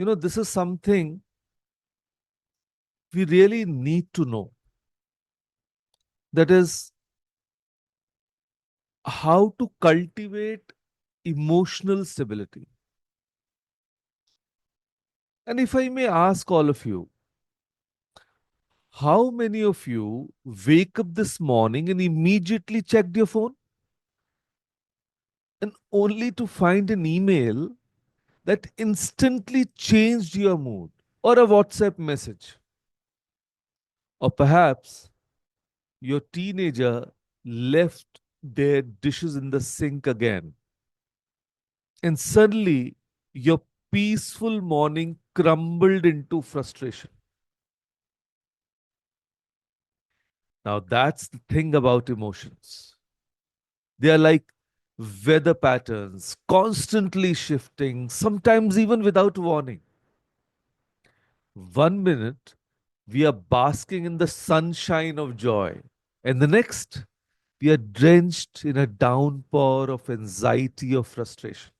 This is something we really need to know. That is how to cultivate emotional stability. And if I may ask all of you, how many of you wake up this morning and immediately checked your phone and only to find an email that instantly changed your mood, or a WhatsApp message? Or perhaps your teenager left their dishes in the sink again, and suddenly your peaceful morning crumbled into frustration. Now, that's the thing about emotions. They are like weather patterns, constantly shifting, sometimes even without warning. One minute, we are basking in the sunshine of joy, and the next, we are drenched in a downpour of anxiety or frustration.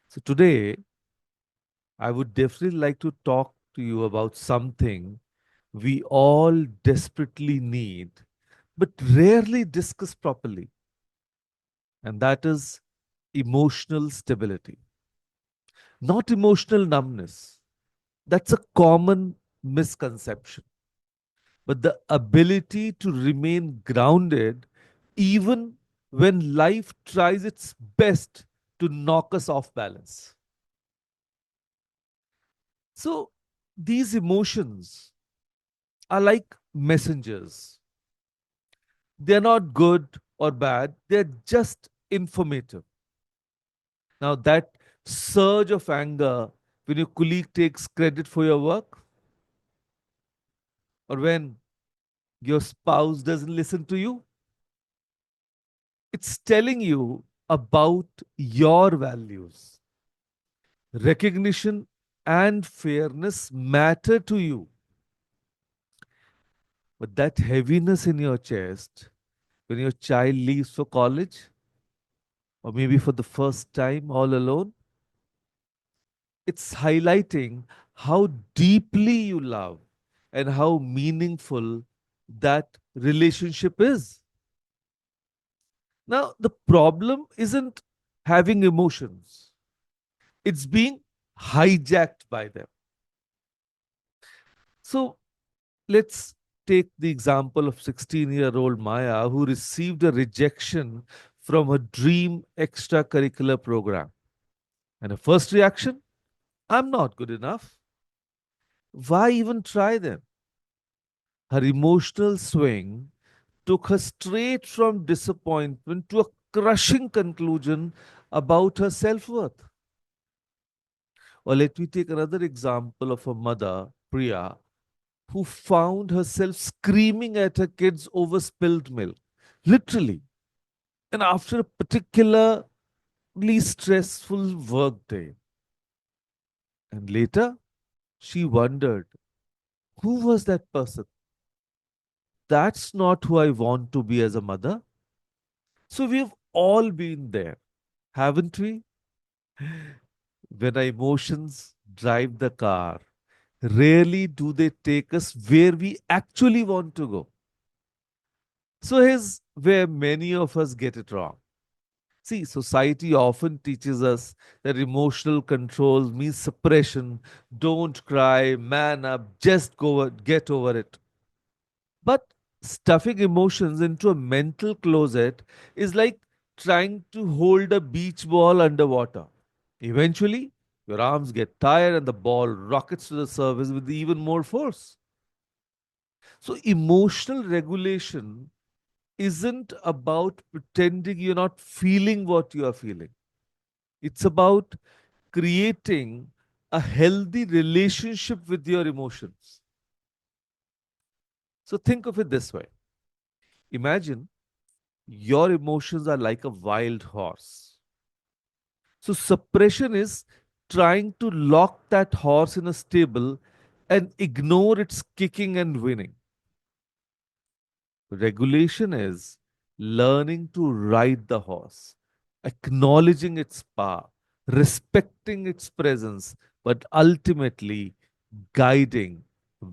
So, today, I would definitely like to talk to you about something we all desperately need, but rarely discuss properly, and that is emotional stability. Not emotional numbness. That's a common misconception, but the ability to remain grounded even when life tries its best to knock us off balance. So, these emotions are like messengers. They're not good or bad, they're just informative. Now, that surge of anger when your colleague takes credit for your work, or when your spouse doesn't listen to you, it's telling you about your values. Recognition and fairness matter to you. But that heaviness in your chest when your child leaves for college, or maybe for the first time all alone, it's highlighting how deeply you love and how meaningful that relationship is. Now, the problem isn't having emotions, it's being hijacked by them. So, let's take the example of 16-year-old Maya, who received a rejection from her dream extracurricular program. And her first reaction, I'm not good enough. Why even try then? Her emotional swing took her straight from disappointment to a crushing conclusion about her self worth. Or let me take another example of a mother, Priya, who found herself screaming at her kids over spilled milk. Literally. And after a particularly stressful work day. And later, she wondered, who was that person? That's not who I want to be as a mother. So we've all been there, haven't we? When our emotions drive the car, rarely do they take us where we actually want to go. So here's where many of us get it wrong. See, society often teaches us that emotional control means suppression. Don't cry, man up, just get over it. But stuffing emotions into a mental closet is like trying to hold a beach ball underwater. Eventually, your arms get tired and the ball rockets to the surface with even more force. So, emotional regulation isn't about pretending you're not feeling what you are feeling. It's about creating a healthy relationship with your emotions. So, think of it this way. Imagine your emotions are like a wild horse. So, suppression is trying to lock that horse in a stable and ignore its kicking and winning. Regulation is learning to ride the horse, acknowledging its power, respecting its presence, but ultimately guiding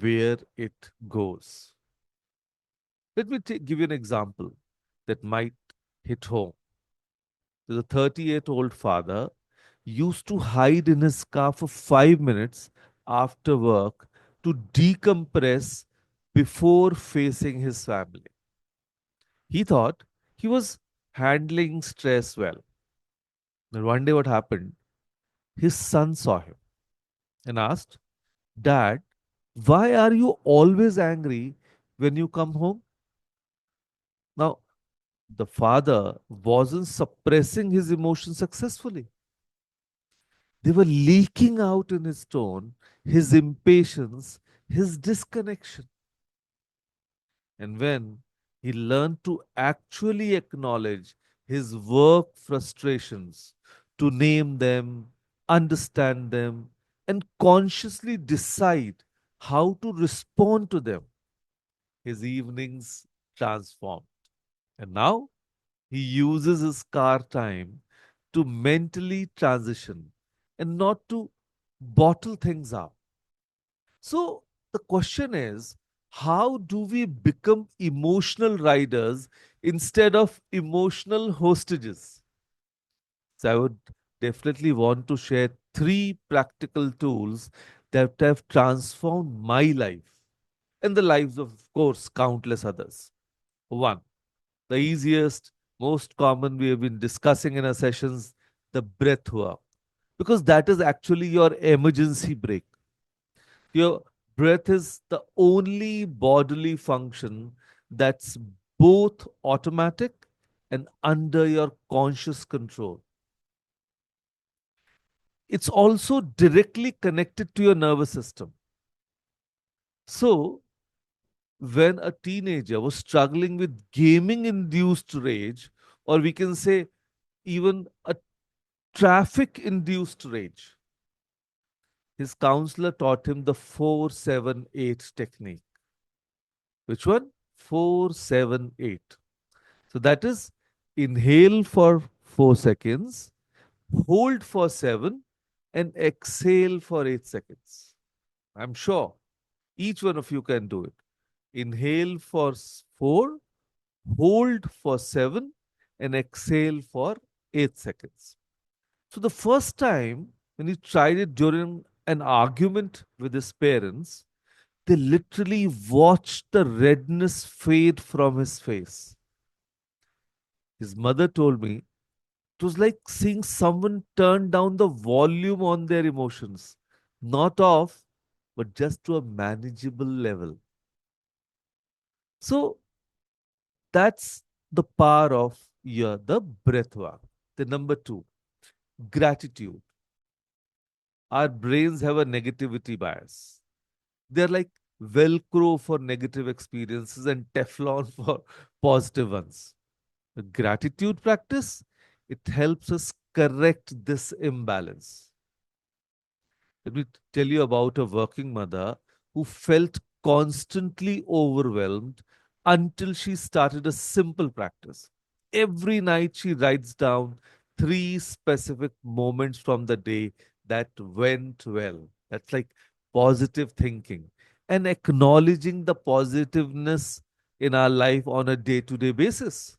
where it goes. Let me give you an example that might hit home. The 38-year-old father used to hide in his car for 5 minutes after work to decompress before facing his family. He thought he was handling stress well. Then one day, what happened? His son saw him and asked, Dad, why are you always angry when you come home? Now, the father wasn't suppressing his emotions successfully. They were leaking out in his tone, his impatience, his disconnection. And when he learned to actually acknowledge his work frustrations, to name them, understand them, and consciously decide how to respond to them, his evenings transformed. And now he uses his car time to mentally transition and not to bottle things up. So the question is, how do we become emotional riders instead of emotional hostages? So I would definitely want to share three practical tools that have transformed my life and the lives of course, countless others. One, the easiest, most common we have been discussing in our sessions, the breath work, because that is actually your emergency brake. Your breath is the only bodily function that's both automatic and under your conscious control. It's also directly connected to your nervous system. So, when a teenager was struggling with gaming induced rage, or we can say even a traffic induced rage, his counselor taught him the 478 technique. Which one? 478. So that is inhale for 4 seconds, hold for 7, and exhale for 8 seconds. I'm sure each one of you can do it. Inhale for 4, hold for 7, and exhale for 8 seconds. So the first time when he tried it during an argument with his parents, they literally watched the redness fade from his face. His mother told me it was like seeing someone turn down the volume on their emotions, not off, but just to a manageable level. So that's the power of the breath work. The number two, gratitude. Our brains have a negativity bias. They're like Velcro for negative experiences and Teflon for positive ones. The gratitude practice, it helps us correct this imbalance. Let me tell you about a working mother who felt constantly overwhelmed until she started a simple practice. Every night she writes down three specific moments from the day that went well. That's like positive thinking and acknowledging the positiveness in our life on a day to day basis.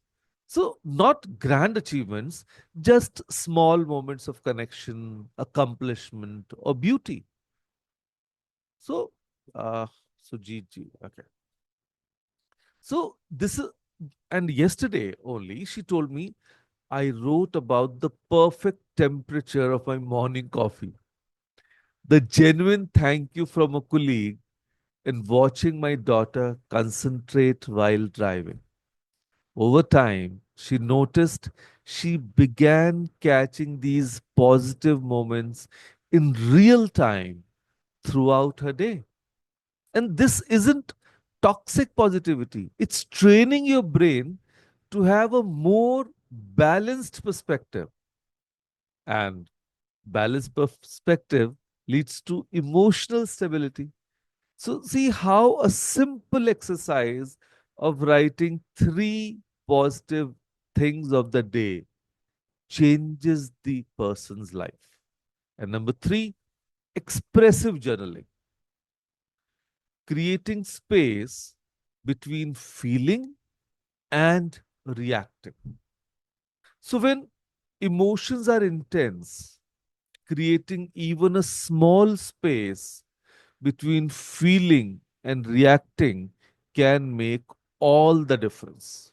So, not grand achievements, just small moments of connection, accomplishment, or beauty. So, uh, so G, okay. So, this is, and yesterday only, she told me I wrote about the perfect temperature of my morning coffee, the genuine thank you from a colleague, and watching my daughter concentrate while driving. Over time, she noticed she began catching these positive moments in real time throughout her day. And this isn't toxic positivity, it's training your brain to have a more balanced perspective. And balanced perspective leads to emotional stability. So, see how a simple exercise of writing three positive things of the day changes the person's life. And number three, expressive journaling, creating space between feeling and reacting. So when emotions are intense, creating even a small space between feeling and reacting can make all the difference.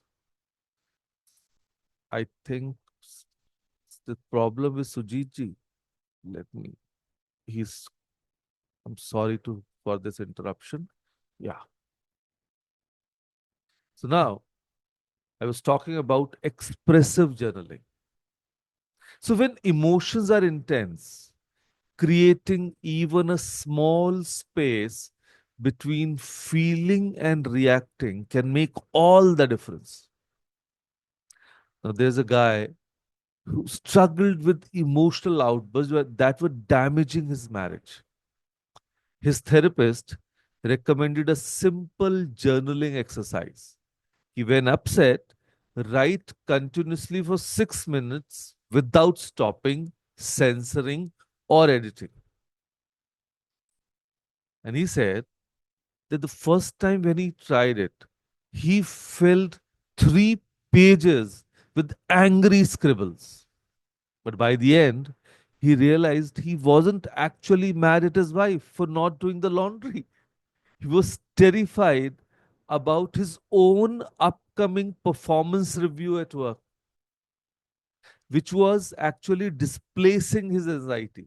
I think the problem is Sujit ji. Let me. He's. I'm sorry to for this interruption. Yeah. So now I was talking about expressive journaling. So when emotions are intense, creating even a small space between feeling and reacting can make all the difference. Now, there's a guy who struggled with emotional outbursts that were damaging his marriage. His therapist recommended a simple journaling exercise. He, when upset, write continuously for 6 minutes without stopping, censoring, or editing. And he said that the first time when he tried it, he filled 3 pages with angry scribbles. But by the end, he realized he wasn't actually mad at his wife for not doing the laundry. He was terrified about his own upcoming performance review at work, which was actually displacing his anxiety.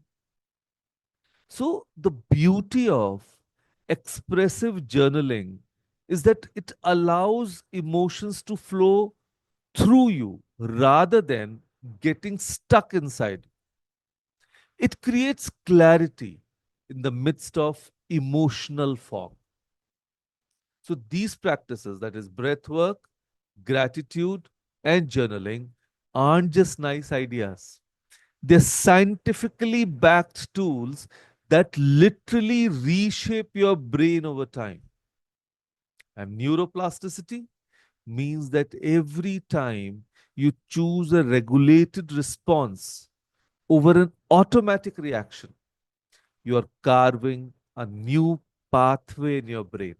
So, the beauty of expressive journaling is that it allows emotions to flow through you rather than getting stuck inside. It creates clarity in the midst of emotional fog. So, these practices, that is breath work, gratitude, and journaling, aren't just nice ideas. They're scientifically backed tools that literally reshape your brain over time. And neuroplasticity means that every time you choose a regulated response over an automatic reaction, you are carving a new pathway in your brain,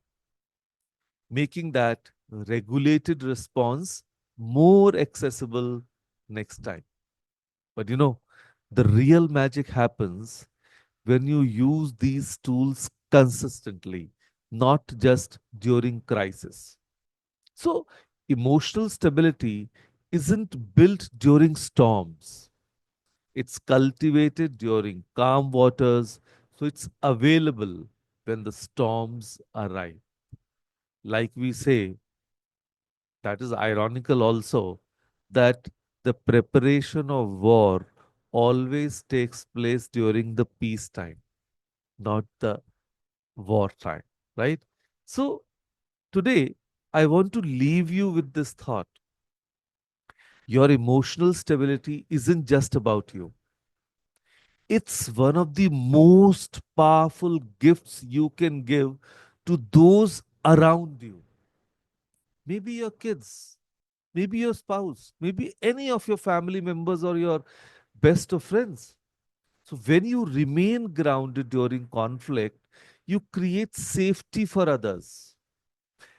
making that regulated response more accessible next time. But the real magic happens when you use these tools consistently, not just during crisis. So, emotional stability isn't built during storms. It's cultivated during calm waters, so it's available when the storms arrive. Like we say, that is ironical also that the preparation of war always takes place during the peacetime, not the wartime, right? So today, I want to leave you with this thought. Your emotional stability isn't just about you, it's one of the most powerful gifts you can give to those around you. Maybe your kids, maybe your spouse, maybe any of your family members or your best of friends. So, when you remain grounded during conflict, you create safety for others.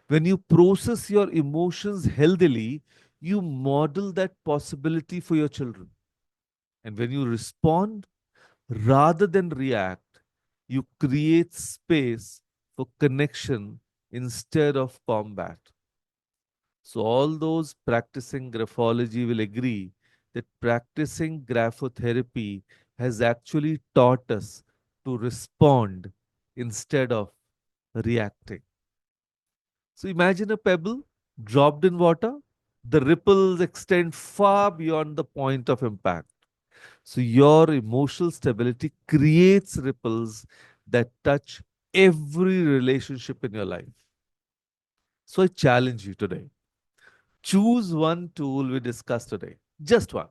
When you process your emotions healthily, you model that possibility for your children. And when you respond rather than react, you create space for connection instead of combat. So, all those practicing graphology will agree that practicing graphotherapy has actually taught us to respond instead of reacting. So imagine a pebble dropped in water. The ripples extend far beyond the point of impact. So your emotional stability creates ripples that touch every relationship in your life. So I challenge you today. Choose one tool we discussed today, just one,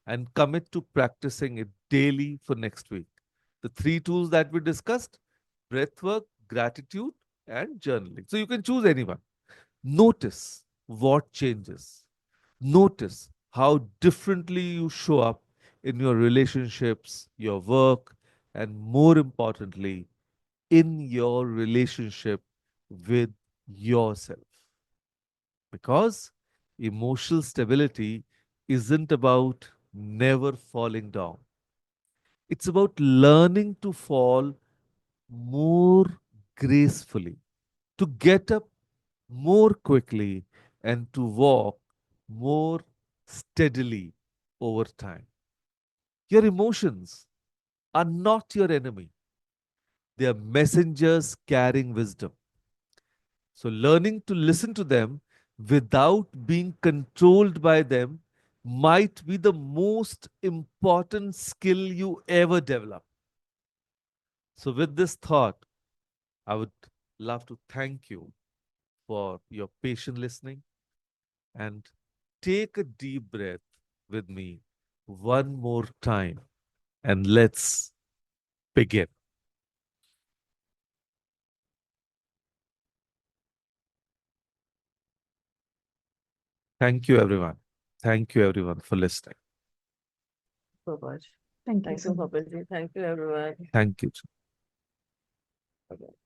and commit to practicing it daily for next week. The 3 tools that we discussed: breathwork, gratitude, and journaling. So you can choose anyone. Notice what changes. Notice how differently you show up in your relationships, your work, and more importantly, in your relationship with yourself. Because emotional stability isn't about never falling down, it's about learning to fall more gracefully, to get up more quickly, and to walk more steadily over time. Your emotions are not your enemy, they are messengers carrying wisdom. So, learning to listen to them without being controlled by them might be the most important skill you ever develop. So, with this thought, I would love to thank you for your patient listening and take a deep breath with me one more time and let's begin. Thank you, everyone. Thank you, everyone, for listening. So much. Thank you Thank so you, much. Kapeel ji. Thank you, everyone. Thank you. Okay.